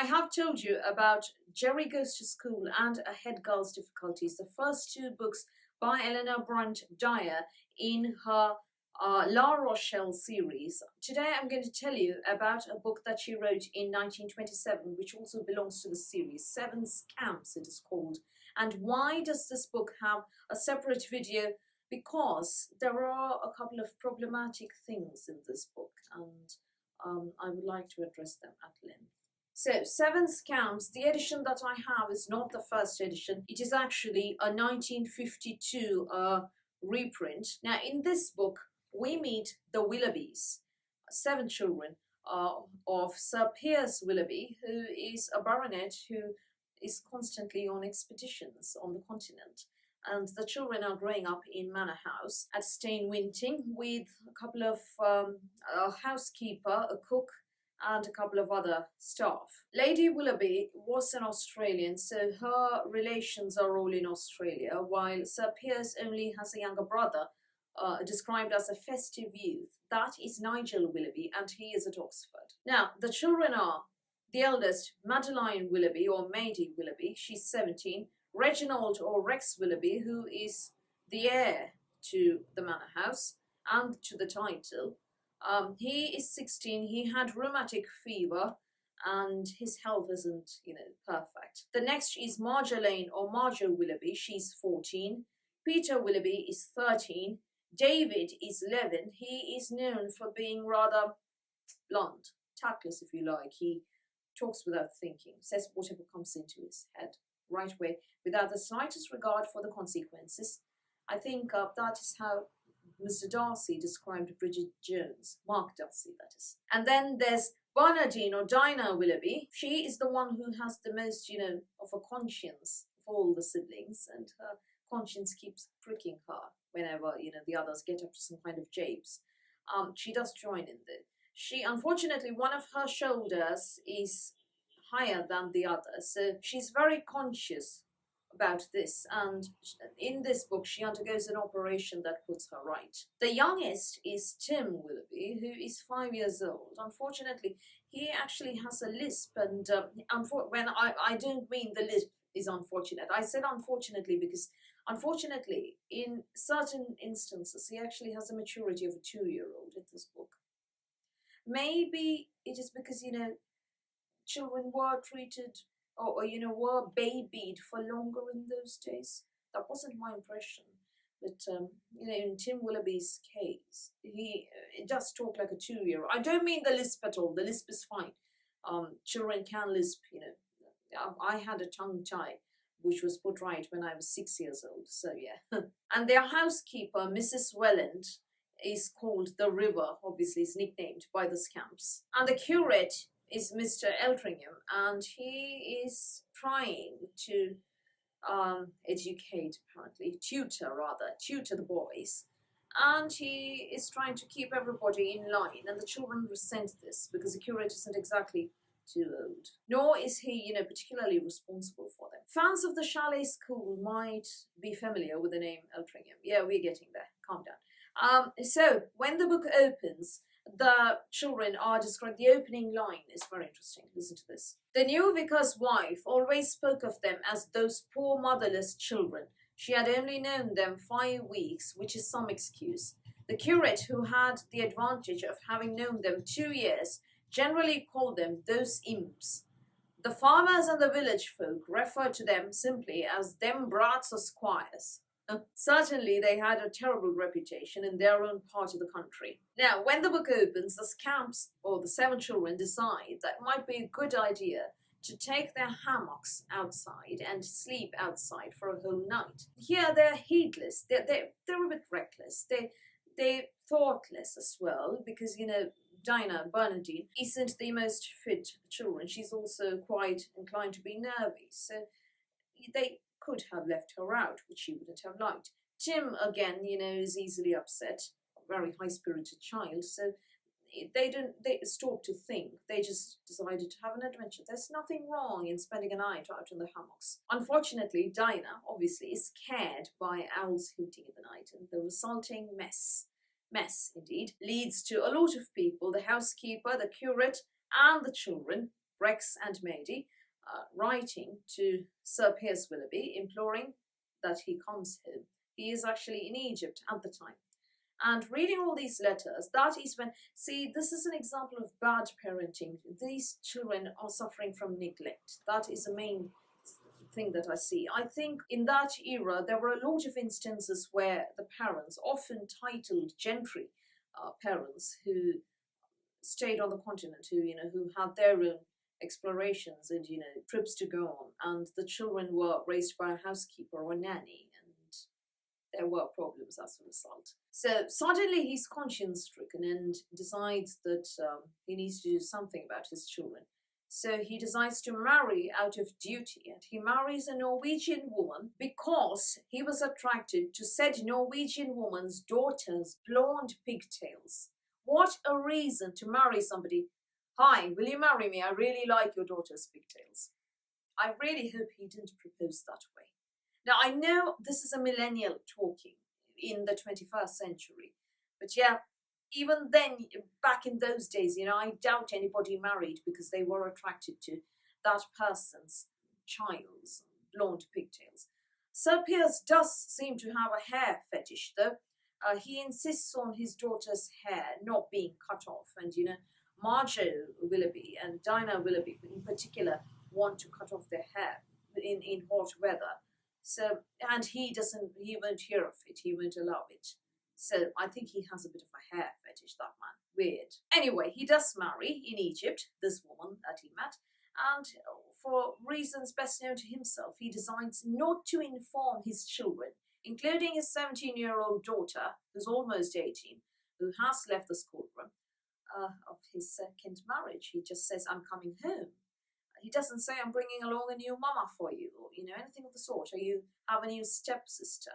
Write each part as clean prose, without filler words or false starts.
I have told you about Jerry Goes to School and A Head Girl's Difficulties, the first two books by Elinor Brent-Dyer in her La Rochelle series. Today I'm going to tell you about a book that she wrote in 1927, which also belongs to the series. Seven Scamps it is called. And why does this book have a separate video? Because there are a couple of problematic things in this book, and I would like to address them at length. So, Seven Scamps, the edition that I have is not the first edition. It is actually a 1952 reprint. Now, in this book, we meet the Willoughbys, 7 children of Sir Piers Willoughby, who is a baronet who is constantly on expeditions on the continent. And the children are growing up in Manor House at Stane Winting with a couple of a housekeeper, a cook, and a couple of other staff. Lady Willoughby was an Australian, so her relations are all in Australia, while Sir Piers only has a younger brother, described as a festive youth. That is Nigel Willoughby, and he is at Oxford. Now, the children are the eldest, Madeline Willoughby, or Maids Willoughby, she's 17, Reginald, or Rex Willoughby, who is the heir to the Manor House and to the title. He is 16, he had rheumatic fever, and his health isn't, perfect. The next is Marjolaine, or Marjo Willoughby, she's 14. Peter Willoughby is 13. David is 11. He is known for being rather blunt, tactless if you like. He talks without thinking, says whatever comes into his head, right away, without the slightest regard for the consequences. I think that is how Mr. Darcy described Bridget Jones, Mark Darcy, that is. And then there's Bernardine, or Dinah Willoughby. She is the one who has the most, of a conscience of all the siblings, and her conscience keeps pricking her whenever, the others get up to some kind of japes. She does join in there. She, unfortunately, one of her shoulders is higher than the other, so she's very conscious about this, and in this book she undergoes an operation that puts her right. The youngest is Tim Willoughby, who is 5 years old. Unfortunately, he actually has a lisp, and when I don't mean the lisp is unfortunate. I said unfortunately because, unfortunately, in certain instances, he actually has the maturity of a 2-year-old in this book. Maybe it is because, children were treated or were babied for longer in those days. That wasn't my impression. But, in Tim Willoughby's case, he does talk like a 2-year-old. I don't mean the lisp at all. The lisp is fine. Children can lisp, I had a tongue tie, which was put right when I was 6 years old. So, yeah. And their housekeeper, Mrs. Welland, is called the River, obviously is nicknamed by the Scamps. And the curate is Mr. Eltringham, and he is trying to tutor the boys, and he is trying to keep everybody in line, and the children resent this because the curate isn't exactly too old, nor is he, particularly responsible for them. Fans of the Chalet School might be familiar with the name Eltringham. Yeah, we're getting there. Calm down. So, when the book opens, the children are described. The opening line is very interesting. Listen to this. The new vicar's wife always spoke of them as those poor motherless children. She had only known them 5 weeks, which is some excuse. The curate, who had the advantage of having known them 2 years, generally called them those imps. The farmers and the village folk referred to them simply as them brats or squires. Certainly, they had a terrible reputation in their own part of the country. Now, when the book opens, the Scamps, or the 7 children, decide that it might be a good idea to take their hammocks outside and sleep outside for a whole night. Here, they're heedless. They're a bit reckless. They're thoughtless as well, because, Dinah, Bernardine, isn't the most fit children. She's also quite inclined to be nervy, so they could have left her out, which she wouldn't have liked. Tim, again, is easily upset, a very high-spirited child, so they stopped to think. They just decided to have an adventure. There's nothing wrong in spending a night out in the hammocks. Unfortunately, Dinah, obviously, is scared by owls hooting in the night, and the resulting mess indeed, leads to a lot of people, the housekeeper, the curate, and the children, Rex and Maidie, writing to Sir Piers Willoughby, imploring that he comes home. He is actually in Egypt at the time. And reading all these letters, that is when, see, this is an example of bad parenting. These children are suffering from neglect. That is the main thing that I see. I think in that era, there were a lot of instances where the parents, often titled gentry parents, who stayed on the continent, who had their own explorations and, trips to go on, and the children were raised by a housekeeper or a nanny, and there were problems as a result. So suddenly he's conscience stricken and decides that he needs to do something about his children. So he decides to marry out of duty, and he marries a Norwegian woman because he was attracted to said Norwegian woman's daughter's blonde pigtails. What a reason to marry somebody. Hi, will you marry me? I really like your daughter's pigtails. I really hope he didn't propose that way. Now, I know this is a millennial talking in the 21st century, but yeah, even then, back in those days, I doubt anybody married because they were attracted to that person's child's blonde pigtails. Sir Piers does seem to have a hair fetish, though. He insists on his daughter's hair not being cut off, and Margot Willoughby and Dinah Willoughby in particular want to cut off their hair in hot weather. So, and he won't hear of it, he won't allow it. So I think he has a bit of a hair fetish, that man. Weird. Anyway, he does marry in Egypt, this woman that he met, and for reasons best known to himself, he decides not to inform his children, including his 17-year-old daughter, who's almost 18, who has left the schoolroom, of his second marriage. He just says, I'm coming home. He doesn't say, I'm bringing along a new mama for you, or anything of the sort, or you have a new stepsister.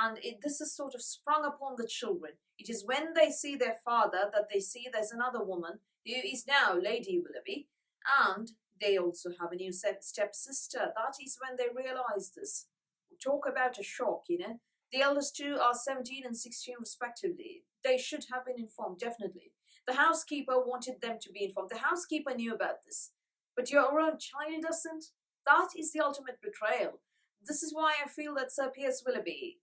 And this is sort of sprung upon the children. It is when they see their father that they see there's another woman who is now Lady Willoughby, and they also have a new stepsister. That is when they realize this. Talk about a shock, The eldest two are 17 and 16 respectively. They should have been informed, definitely. The housekeeper wanted them to be informed. The housekeeper knew about this. But your own child doesn't? That is the ultimate betrayal. This is why I feel that Sir Piers Willoughby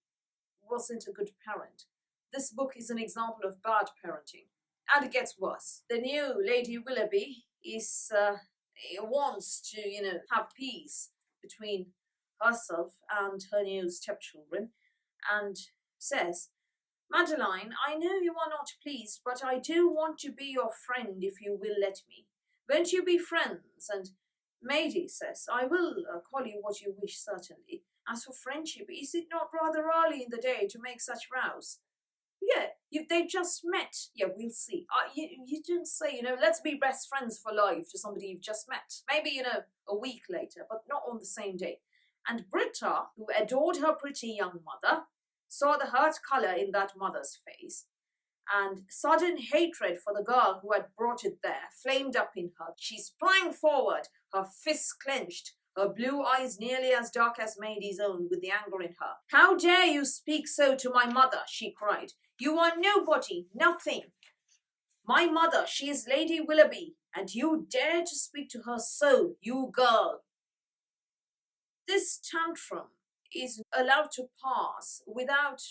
wasn't a good parent. This book is an example of bad parenting. And it gets worse. The new Lady Willoughby wants to, have peace between herself and her new stepchildren, and says, Madeline, I know you are not pleased, but I do want to be your friend if you will let me. Won't you be friends? And Maidie says, I will call you what you wish, certainly. As for friendship, is it not rather early in the day to make such vows? Yeah, they just met. Yeah, we'll see. You don't say, let's be best friends for life to somebody you've just met. Maybe, a week later, but not on the same day. And Britta, who adored her pretty young mother, saw the hurt colour in that mother's face, and sudden hatred for the girl who had brought it there flamed up in her. She sprang forward, her fists clenched, her blue eyes nearly as dark as Maidie's own with the anger in her. How dare you speak so to my mother, she cried. You are nobody, nothing. My mother, she is Lady Willoughby, and you dare to speak to her so, you girl. This tantrum is allowed to pass without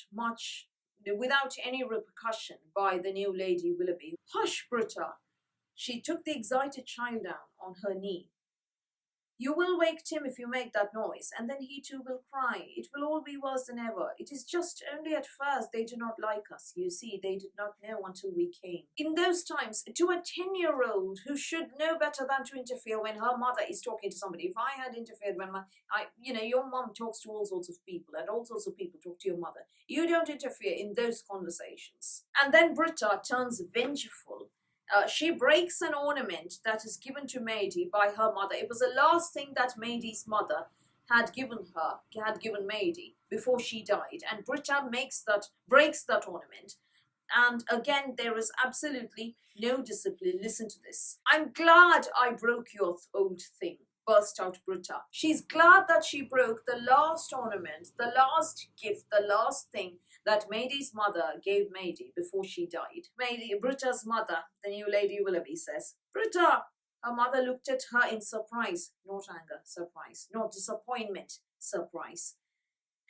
any repercussion by the new Lady Willoughby. Hush, Britta. She took the excited child down on her knee. You will wake Tim if you make that noise, and then he too will cry. It will all be worse than ever. It is just only at first they do not like us. You see, they did not know until we came. In those times, to a 10-year-old who should know better than to interfere when her mother is talking to somebody. If I had interfered when your mom talks to all sorts of people, and all sorts of people talk to your mother. You don't interfere in those conversations. And then Britta turns vengeful. She breaks an ornament that is given to Maidie by her mother. It was the last thing that Maidie's mother had given Maidie before she died. And Britta breaks that ornament. And again, there is absolutely no discipline. Listen to this. I'm glad I broke your old thing, burst out Britta. She's glad that she broke the last ornament, the last gift, the last thing that Maidie's mother gave Maidie before she died. Britta's mother, the new Lady Willoughby, says, Britta, Her mother looked at her in surprise, not anger, surprise, not disappointment, surprise.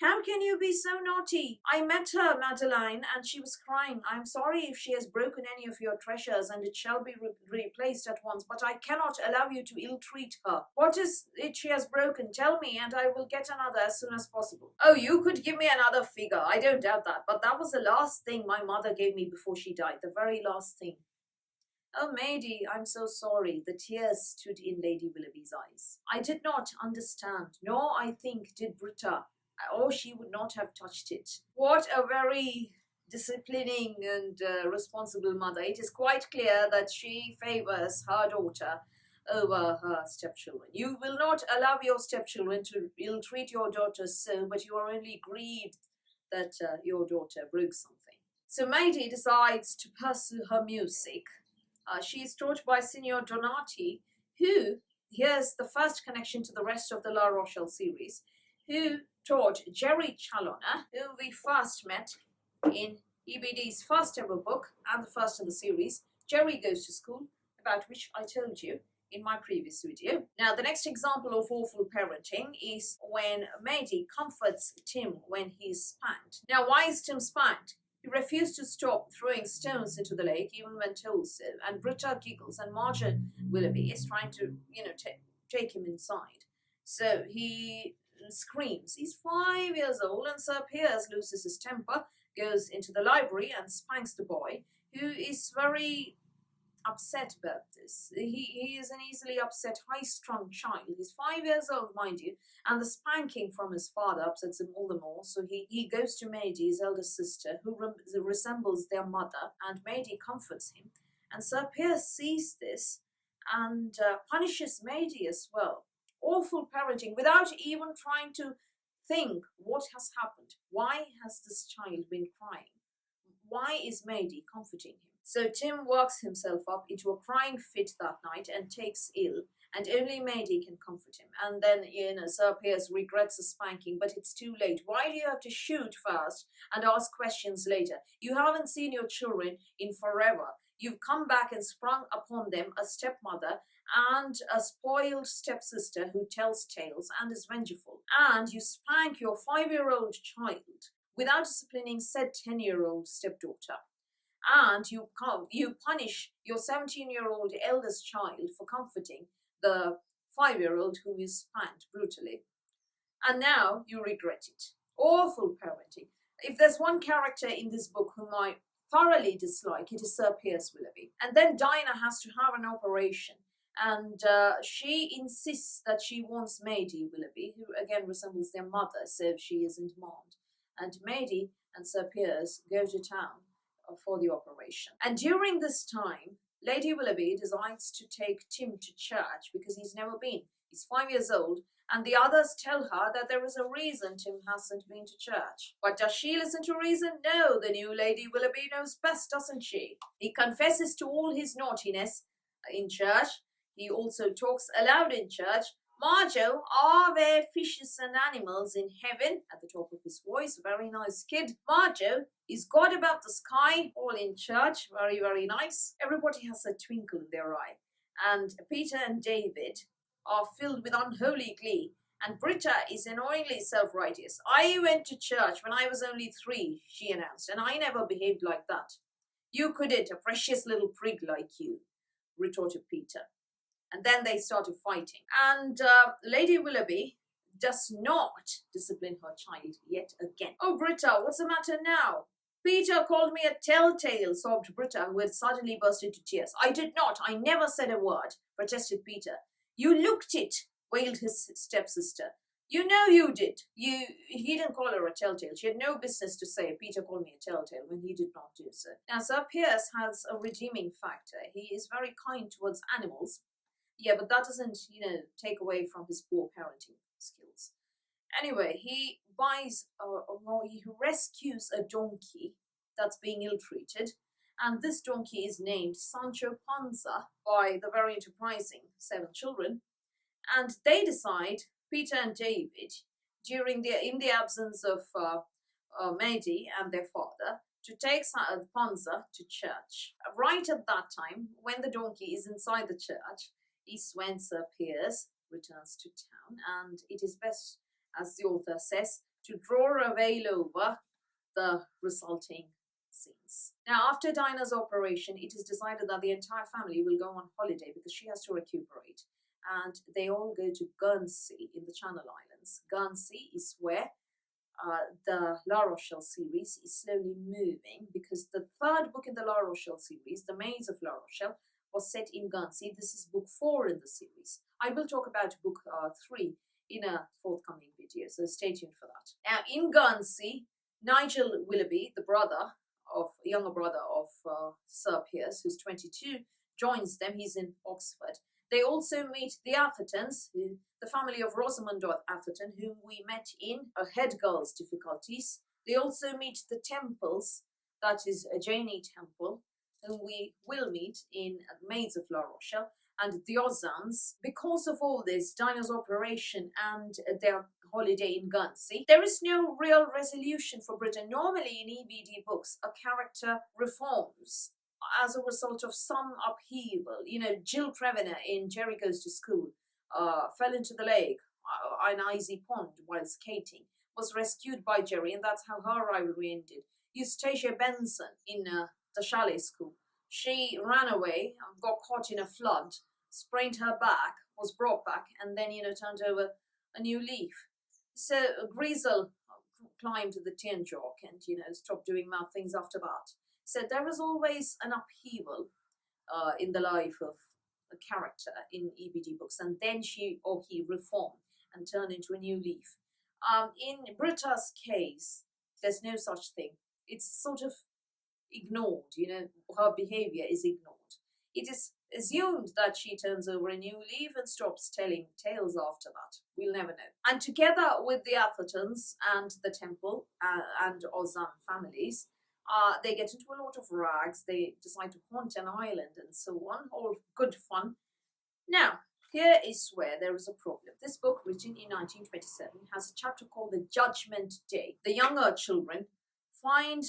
How can you be so naughty? I met her, Madeline, and she was crying. I am sorry if she has broken any of your treasures, and it shall be replaced at once, but I cannot allow you to ill-treat her. What is it she has broken? Tell me, and I will get another as soon as possible. Oh, you could give me another figure. I don't doubt that, but that was the last thing my mother gave me before she died, the very last thing. Oh, Maidie, I'm so sorry. The tears stood in Lady Willoughby's eyes. I did not understand, nor, I think, did Britta, or she would not have touched it. What a very disciplining and responsible mother. It is quite clear that she favors her daughter over her stepchildren. You will not allow your stepchildren to ill-treat your daughters so, but you are only grieved that your daughter broke something. So Maidie decides to pursue her music. She is taught by Signor Donati, who, here's the first connection to the rest of the La Rochelle series, who taught Jerry Challoner, who we first met in EBD's first ever book and the first in the series, Jerry Goes to School, about which I told you in my previous video. Now, the next example of awful parenting is when Maidie comforts Tim when he's spanked. Now, why is Tim spanked? He refused to stop throwing stones into the lake, even when told so, and Britta giggles, and Nigel Willoughby is trying to, take him inside. So he screams. He's 5 years old, and Sir Piers loses his temper, goes into the library and spanks the boy, who is very upset about this. He is an easily upset, high-strung child. He's 5 years old, mind you, and the spanking from his father upsets him all the more. So he goes to Maidie, his eldest sister, who resembles their mother, and Maidie comforts him. And Sir Piers sees this and punishes Maidie as well. Awful parenting, without even trying to think what has happened. Why has this child been crying? Why is Maidie comforting him? So Tim works himself up into a crying fit that night and takes ill, and only Maidie can comfort him. And then, Sir Piers regrets the spanking, but it's too late. Why do you have to shoot first and ask questions later? You haven't seen your children in forever. You've come back and sprung upon them a stepmother and a spoiled stepsister who tells tales and is vengeful. And you spank your 5-year-old child without disciplining said 10-year-old stepdaughter. And you punish your 17-year-old eldest child for comforting the 5-year-old whom you spanked brutally. And now you regret it. Awful parenting. If there's one character in this book whom I thoroughly dislike, it is Sir Piers Willoughby. And then Dinah has to have an operation. And she insists that she wants Maidie Willoughby, who again resembles their mother, so she is in demand. And Maidie and Sir Piers go to town for the operation. And during this time, Lady Willoughby decides to take Tim to church because he's never been. He's 5 years old, and the others tell her that there is a reason Tim hasn't been to church. But does she listen to reason? No, the new Lady Willoughby knows best, doesn't she? He confesses to all his naughtiness in church. He also talks aloud in church. Marjo, are there fishes and animals in heaven? At the top of his voice, very nice kid. Marjo, is God above the sky? All in church, very, very nice. Everybody has a twinkle in their eye. And Peter and David are filled with unholy glee. And Britta is annoyingly self-righteous. I went to church when I was only 3, she announced, and I never behaved like that. You couldn't, a precious little prig like you, retorted Peter. And then they started fighting. And Lady Willoughby does not discipline her child yet again. Oh, Britta, what's the matter now? Peter called me a telltale, sobbed Britta, who had suddenly burst into tears. I did not. I never said a word, protested Peter. You looked it, wailed his stepsister. You know you did. He didn't call her a telltale. She had no business to say, Peter called me a telltale, when he did not do so. Now, Sir Piers has a redeeming factor. He is very kind towards animals. Yeah, but that doesn't, take away from his poor parenting skills. Anyway, he rescues a donkey that's being ill-treated, and this donkey is named Sancho Panza by the very enterprising 7 children, and they decide, Peter and David, in the absence of Maidie and their father, to take Panza to church. Right at that time, when the donkey is inside the church, is when Sir Piers returns to town, and it is best, as the author says, to draw a veil over the resulting scenes. Now, after Dinah's operation, it is decided that the entire family will go on holiday because she has to recuperate. And they all go to Guernsey in the Channel Islands. Guernsey is where the La Rochelle series is slowly moving, because the third book in the La Rochelle series, The Maids of La Rochelle, was set in Guernsey. This is book 4 in the series. I will talk about book 3 in a forthcoming video, so stay tuned for that. Now, in Guernsey, Nigel Willoughby, the younger brother of Sir Piers, who's 22, joins them. He's in Oxford. They also meet the Athertons, the family of Rosamund Atherton, whom we met in A Head Girl's Difficulties. They also meet the Temples, that is Janey Temple, whom we will meet in Maids of La Rochelle, and the Ozans. Because of all this, Dinah's operation and their holiday in Guernsey, there is no real resolution for Britain. Normally in EBD books, a character reforms as a result of some upheaval. You know, Jill Trevenor in Jerry Goes to School fell into the lake, an icy pond, while skating, was rescued by Jerry, and that's how her rivalry ended. Eustacia Benson in the Chalet School, she ran away, got caught in a flood, sprained her back, was brought back, and then, turned over a new leaf. So Greasel climbed the tin jock and, stopped doing mad things after that. So there was always an upheaval in the life of a character in EBD books, and then she or he reformed and turned into a new leaf. In Britta's case, there's no such thing. It's sort of ignored, her behavior is ignored. It is assumed that she turns over a new leaf and stops telling tales after that. We'll never know. And together with the Athertons and the Temple and Ozan families, they get into a lot of rags. They decide to haunt an island and so on. All good fun. Now, here is where there is a problem. This book, written in 1927, has a chapter called The Judgment Day. The younger children find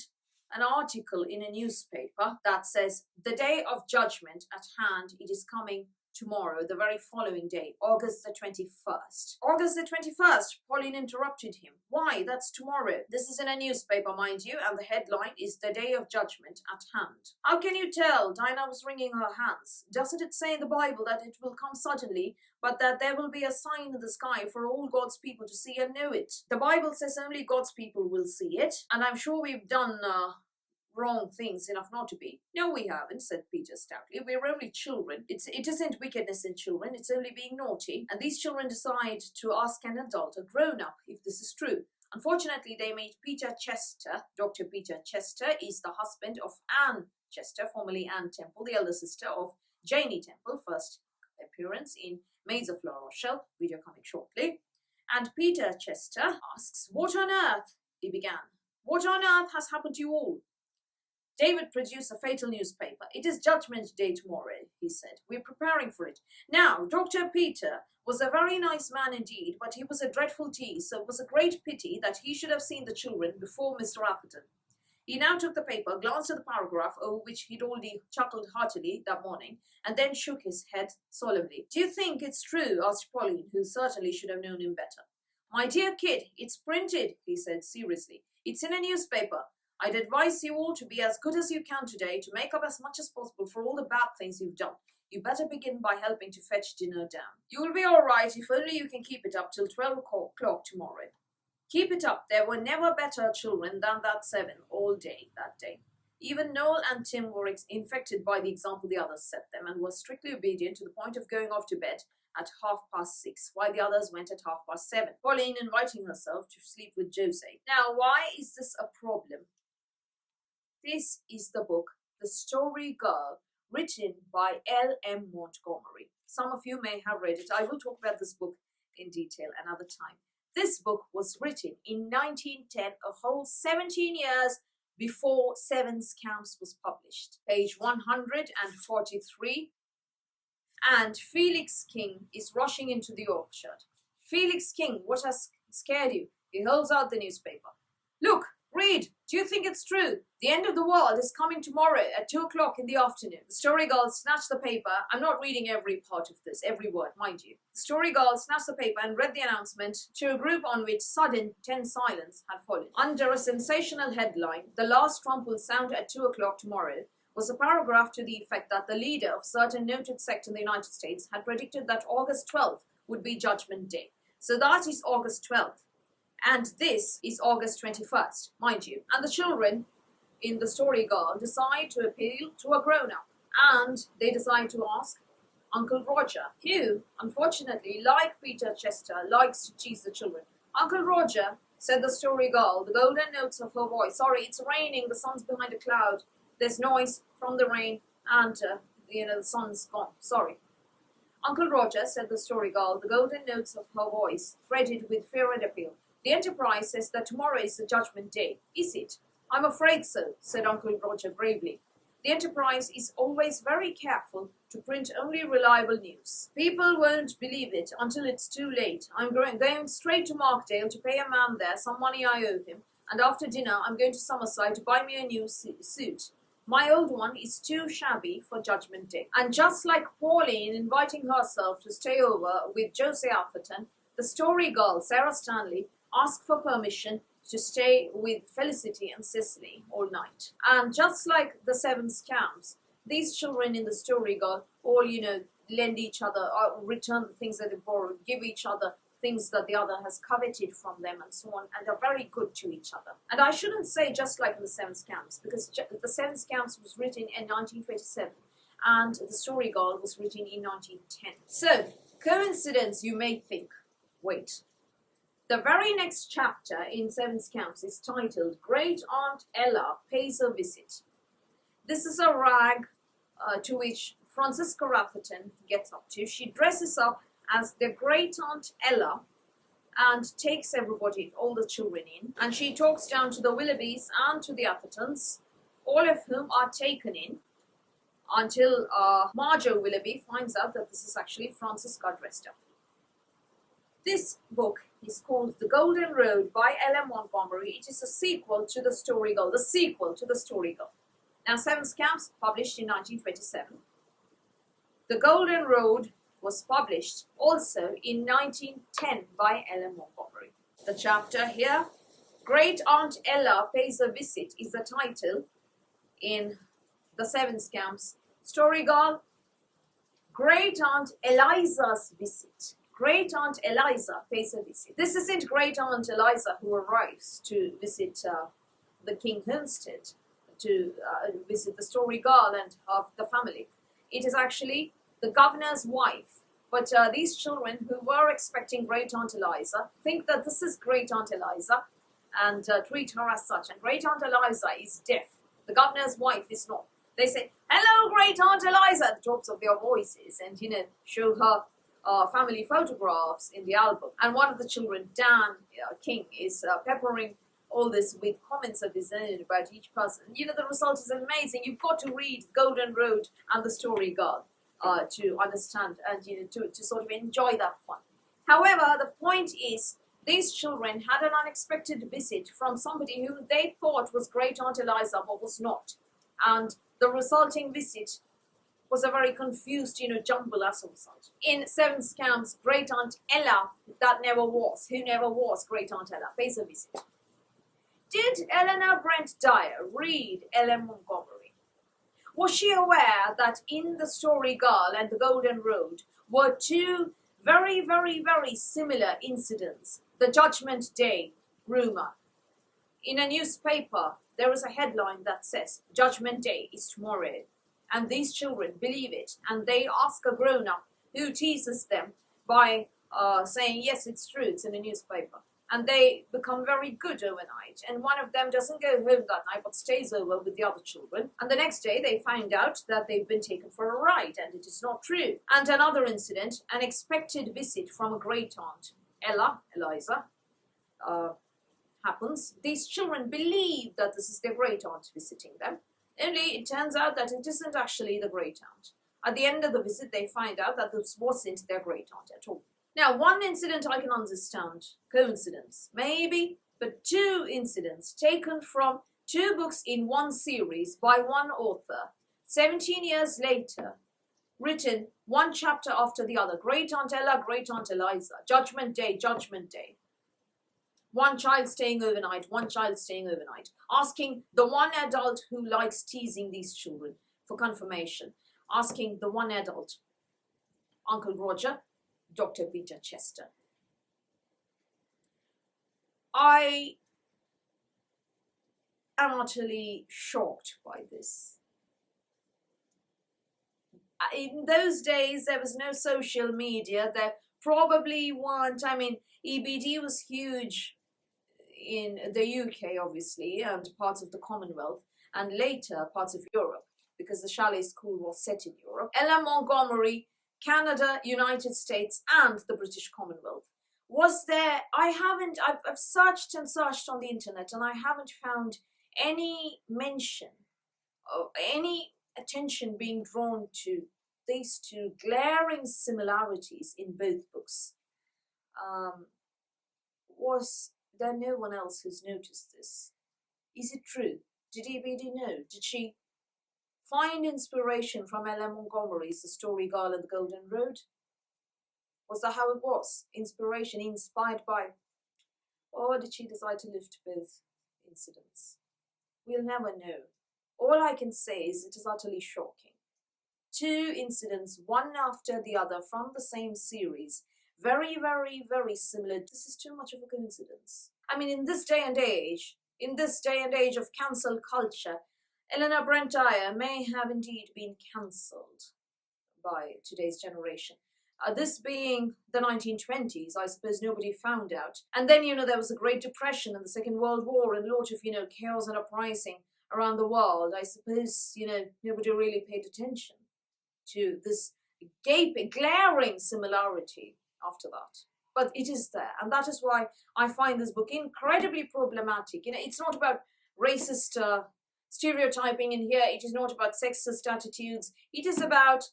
an article in a newspaper that says, "The day of judgment at hand, it is coming tomorrow," the very following day, August the 21st. August the 21st, Pauline interrupted him. "Why, that's tomorrow." This is in a newspaper, mind you, and the headline is "The Day of Judgment at Hand." "How can you tell?" Dinah was wringing her hands. "Doesn't it say in the Bible that it will come suddenly, but that there will be a sign in the sky for all God's people to see and know it? The Bible says only God's people will see it, and I'm sure we've done wrong things enough not to be." "No, we haven't," said Peter stoutly. "We're only children. It isn't wickedness in children, it's only being naughty. And these children decide to ask an adult, a grown-up, if this is true. Unfortunately, they meet Peter Chester. Dr. Peter Chester is the husband of Anne Chester, formerly Anne Temple, the elder sister of Janey Temple, first appearance in Maids of La Rochelle, video coming shortly. And Peter Chester asks, "What on earth?" he began. "What on earth has happened to you all?" David produced a fatal newspaper. "It is Judgment Day tomorrow," he said. "We're preparing for it. Now, Dr. Peter was a very nice man indeed, but he was a dreadful tease, so it was a great pity that he should have seen the children before Mr. Atherton." He now took the paper, glanced at the paragraph over which he'd already chuckled heartily that morning, and then shook his head solemnly. "Do you think it's true?" asked Pauline, who certainly should have known him better. "My dear kid, it's printed," he said seriously. "It's in a newspaper. I'd advise you all to be as good as you can today to make up as much as possible for all the bad things you've done. You better begin by helping to fetch dinner down. You'll be all right if only you can keep it up till 12 o'clock tomorrow. Keep it up. There were never better children than that 7 all day that day." Even Noel and Tim were infected by the example the others set them, and were strictly obedient to the point of going off to bed at 6:30, while the others went at 7:30, Pauline inviting herself to sleep with Jose. Now, why is this a problem? This is the book, The Story Girl, written by L.M. Montgomery. Some of you may have read it. I will talk about this book in detail another time. This book was written in 1910, a whole 17 years before Seven Scamps was published. Page 143. And Felix King is rushing into the orchard. "Felix King, what has scared you?" He holds out the newspaper. "Look, Read, do you think it's true? The end of the world is coming tomorrow at 2 o'clock in the afternoon. The story girl snatched the paper. I'm not reading every part of this, every word, mind you. The story girl snatched the paper and read the announcement to a group on which sudden, tense silence had fallen. Under a sensational headline, "The last trump will sound at 2 o'clock tomorrow," was a paragraph to the effect that the leader of certain noted sect in the United States had predicted that August 12th would be Judgment Day. So that is August 12th. And this is August 21st, mind you. And the children in the story girl decide to appeal to a grown-up. And they decide to ask Uncle Roger, who, unfortunately, like Peter Chester, likes to tease the children. "Uncle Roger," said the story girl, the golden notes of her voice. "Sorry, it's raining, the sun's behind a cloud. There's noise from the rain, and, the sun's gone. Sorry." "Uncle Roger," said the story girl, the golden notes of her voice threaded with fear and appeal. "The Enterprise says that tomorrow is the Judgment Day. Is it?" "I'm afraid so," said Uncle Roger gravely. "The Enterprise is always very careful to print only reliable news. People won't believe it until it's too late. I'm going straight to Markdale to pay a man there some money I owe him, and after dinner I'm going to Summerside to buy me a new suit. My old one is too shabby for Judgment Day." And just like Pauline inviting herself to stay over with Josie Atherton, the story girl, Sarah Stanley, asked for permission to stay with Felicity and Cecily all night. And just like the 7 Scamps, these children in the story girl all, lend each other, or return the things that they borrowed, give each other things that the other has coveted from them, and so on, and are very good to each other. And I shouldn't say just like the 7 Scamps, because the 7 Scamps was written in 1927, and the story girl was written in 1910. So, coincidence, you may think. Wait. The very next chapter in 7 Scamps is titled Great Aunt Ella Pays a Visit. This is a rag to which Francisca Atherton gets up to. She dresses up as their great aunt Ella and takes everybody, all the children in, and she talks down to the Willoughbys and to the Athertons, all of whom are taken in until Nigel Willoughby finds out that this is actually Francisca dressed up. This book is called The Golden Road by L.M. Montgomery. It is a sequel to The Story Girl, Now, 7 Scamps, published in 1927. The Golden Road was published also in 1910 by L.M. Montgomery. The chapter here, Great Aunt Ella Pays a Visit, is the title in the 7 Scamps. Story Girl, Great Aunt Eliza's Visit. Great Aunt Eliza pays a visit. This isn't Great Aunt Eliza who arrives to visit the King Homestead, to visit the story girl and the family. It is actually the governor's wife. But these children who were expecting Great Aunt Eliza think that this is Great Aunt Eliza and treat her as such. And Great Aunt Eliza is deaf. The governor's wife is not. They say, "Hello, Great Aunt Eliza," at the tops of their voices, and show her family photographs in the album. And one of the children, Dan King, is peppering all this with comments of his own about each person. The result is amazing. You've got to read Golden Road and The Story Girl to understand and to sort of enjoy that fun. However, the point is, these children had an unexpected visit from somebody who they thought was Great Aunt Eliza, but was not. And the resulting visit was a very confused, jumble as a result. In 7 Scamps, Great Aunt Ella, who never was Great Aunt Ella, pays a visit. Did Elinor Brent-Dyer read L.M. Montgomery? Was she aware that in The Story Girl and The Golden Road were 2 very, very, very similar incidents? The Judgment Day rumor. In a newspaper, there is a headline that says, "Judgment Day is tomorrow." And these children believe it, and they ask a grown-up who teases them by saying, "Yes, it's true, it's in a newspaper." And they become very good overnight. And one of them doesn't go home that night, but stays over with the other children. And the next day, they find out that they've been taken for a ride, and it is not true. And another incident, an expected visit from a great aunt, Eliza, happens. These children believe that this is their great aunt visiting them. Only it turns out that it isn't actually the great aunt. At the end of the visit, they find out that this wasn't their great aunt at all. Now, one incident I can understand, coincidence. Maybe but two incidents taken from two books in one series by one author, 17 years later, written one chapter after the other. Great Aunt Ella, Great Aunt Eliza, Judgment Day, Judgment Day. One child staying overnight, one child staying overnight. Asking the one adult who likes teasing these children for confirmation. Asking the one adult, Uncle Roger, Dr. Peter Chester. I am utterly shocked by this. In those days, there was no social media. There probably weren't. I mean, EBD was huge in the UK, obviously, and parts of the Commonwealth, and later parts of Europe, because the Chalet School was set in Europe. Ella Montgomery, Canada, United States, and the British Commonwealth. Was there, I've searched and searched on the internet, and I haven't found any mention of any attention being drawn to these two glaring similarities in both books. Was there no one else who's noticed this? Is it true? Did EBD know? Did she find inspiration from Ella Montgomery's The Story Girl and the Golden Road? Was that how it was? Inspiration, inspired by? Or did she decide to lift both incidents? We'll never know. All I can say is it is utterly shocking. Two incidents, one after the other, from the same series. Very, very, very similar. This is too much of a coincidence. I mean, in this day and age of cancel culture, Elinor Brent-Dyer may have indeed been cancelled by today's generation. This being the 1920s, I suppose nobody found out. And then, there was a Great Depression and the Second World War and a lot of, chaos and uprising around the world. I suppose, nobody really paid attention to this glaring similarity after that. But it is there, and that is why I find this book incredibly problematic. It's not about racist stereotyping in here. It is not about sexist attitudes. It is about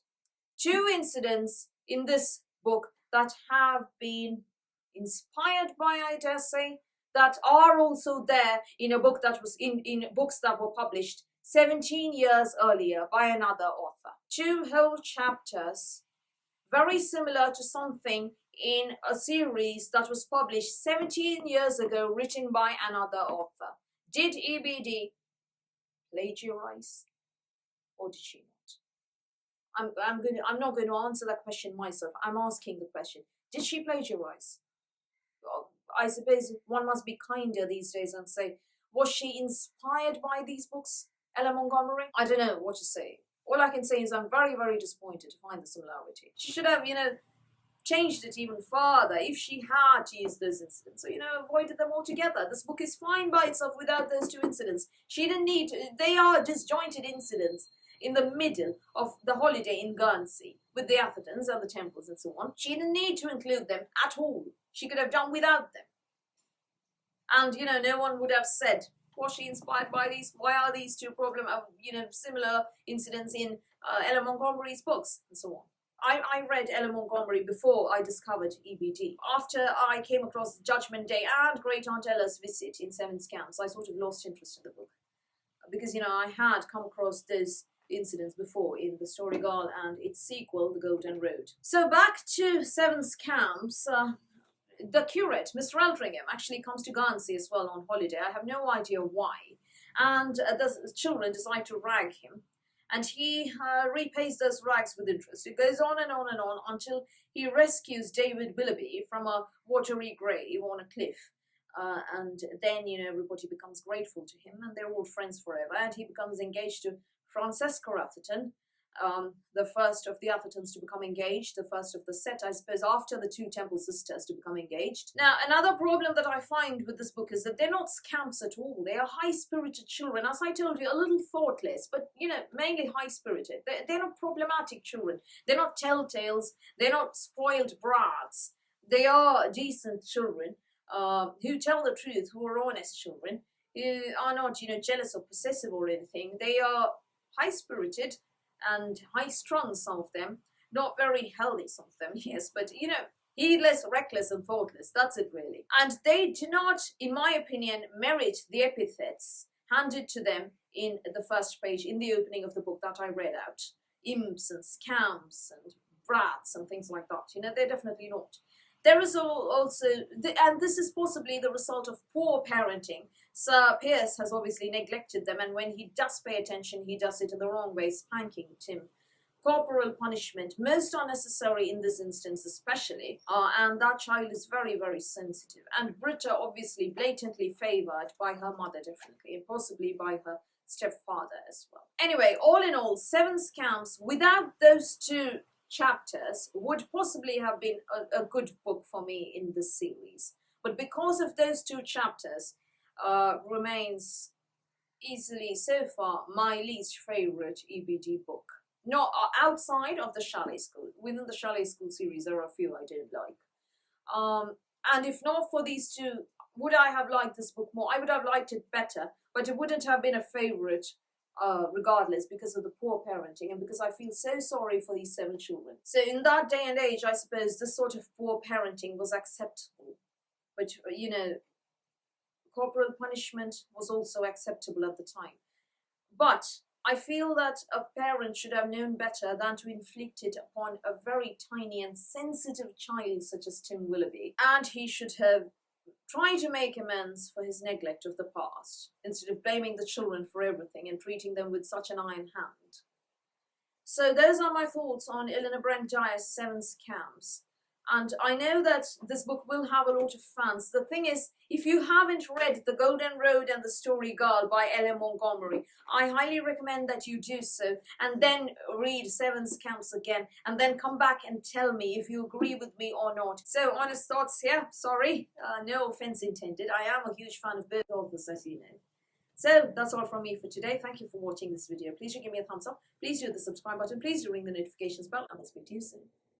two incidents in this book that have been inspired by, I dare say, that are also there in a book that was in books that were published 17 years earlier by another author. Two whole chapters, very similar to something in a series that was published 17 years ago, written by another author. Did EBD plagiarize, or did she not? I'm not going to answer that question myself. I'm asking the question. Did she plagiarize? Well, I suppose one must be kinder these days and say, was she inspired by these books, Ella Montgomery? I don't know what to say. All I can say is I'm very, very disappointed to find the similarity. She should have, changed it even further if she had used those incidents. So, avoided them altogether. This book is fine by itself without those two incidents. She didn't need to. They are disjointed incidents in the middle of the holiday in Guernsey with the Athens and the temples and so on. She didn't need to include them at all. She could have done without them. And, no one would have said, was she inspired by these? Why are these two similar incidents in Ella Montgomery's books and so on? I read Ella Montgomery before I discovered EBD. After I came across Judgment Day and Great Aunt Ella's visit in Seven Scamps, I sort of lost interest in the book. Because, I had come across those incidents before in The Story Girl and its sequel, The Golden Road. So back to Seven Scamps. The curate, Mr. Eldringham, actually comes to Guernsey as well on holiday. I have no idea why. And the children decide to rag him. And he repays those rags with interest. It goes on and on and on until he rescues David Willoughby from a watery grave on a cliff. And then, everybody becomes grateful to him and they're all friends forever. And he becomes engaged to Francesca Atherton, the first of the Athertons to become engaged, the first of the set, I suppose, after the two Temple sisters to become engaged. Now, another problem that I find with this book is that they're not scamps at all. They are high-spirited children, as I told you, a little thoughtless, but, mainly high-spirited. They're not problematic children. They're not telltales. They're not spoiled brats. They are decent children who tell the truth, who are honest children, who are not, jealous or possessive or anything. They are high-spirited and high-strung, some of them, not very healthy, some of them, yes, but, Heedless, reckless, and thoughtless. That's it, really. And they do not, in my opinion, merit the epithets handed to them in the first page, in the opening of the book that I read out. Imps and scamps and brats and things like that. You know, they're definitely not. There is also, and this is possibly the result of poor parenting. Sir Pierce has obviously neglected them, and when he does pay attention, he does it in the wrong way, spanking Tim. Corporal punishment, most unnecessary in this instance especially, and that child is very, very sensitive. And Britta obviously blatantly favoured by her mother, definitely, and possibly by her stepfather as well. Anyway, all in all, 7 Scamps, without those 2 chapters, would possibly have been a good book for me in this series. But because of those 2 chapters, remains easily so far my least favourite EBD book. Not outside of the Chalet School. Within the Chalet School series, there are a few I don't like. And if not for these 2, would I have liked this book more? I would have liked it better, but it wouldn't have been a favourite regardless, because of the poor parenting and because I feel so sorry for these 7 children. So in that day and age, I suppose this sort of poor parenting was acceptable. But, you know, corporal punishment was also acceptable at the time. But I feel that a parent should have known better than to inflict it upon a very tiny and sensitive child such as Tim Willoughby. And he should have tried to make amends for his neglect of the past, instead of blaming the children for everything and treating them with such an iron hand. So those are my thoughts on Elinor Brent-Dyer's 7 Scamps. And I know that this book will have a lot of fans. The thing is, if you haven't read The Golden Road and the Story Girl by L.M. Montgomery, I highly recommend that you do so, and then read 7 Scamps again, and then come back and tell me if you agree with me or not. So, honest thoughts here, sorry, no offense intended. I am a huge fan of both authors, as you know. So, that's all from me for today. Thank you for watching this video. Please do give me a thumbs up. Please do the subscribe button. Please do ring the notifications bell, and I'll speak to you soon.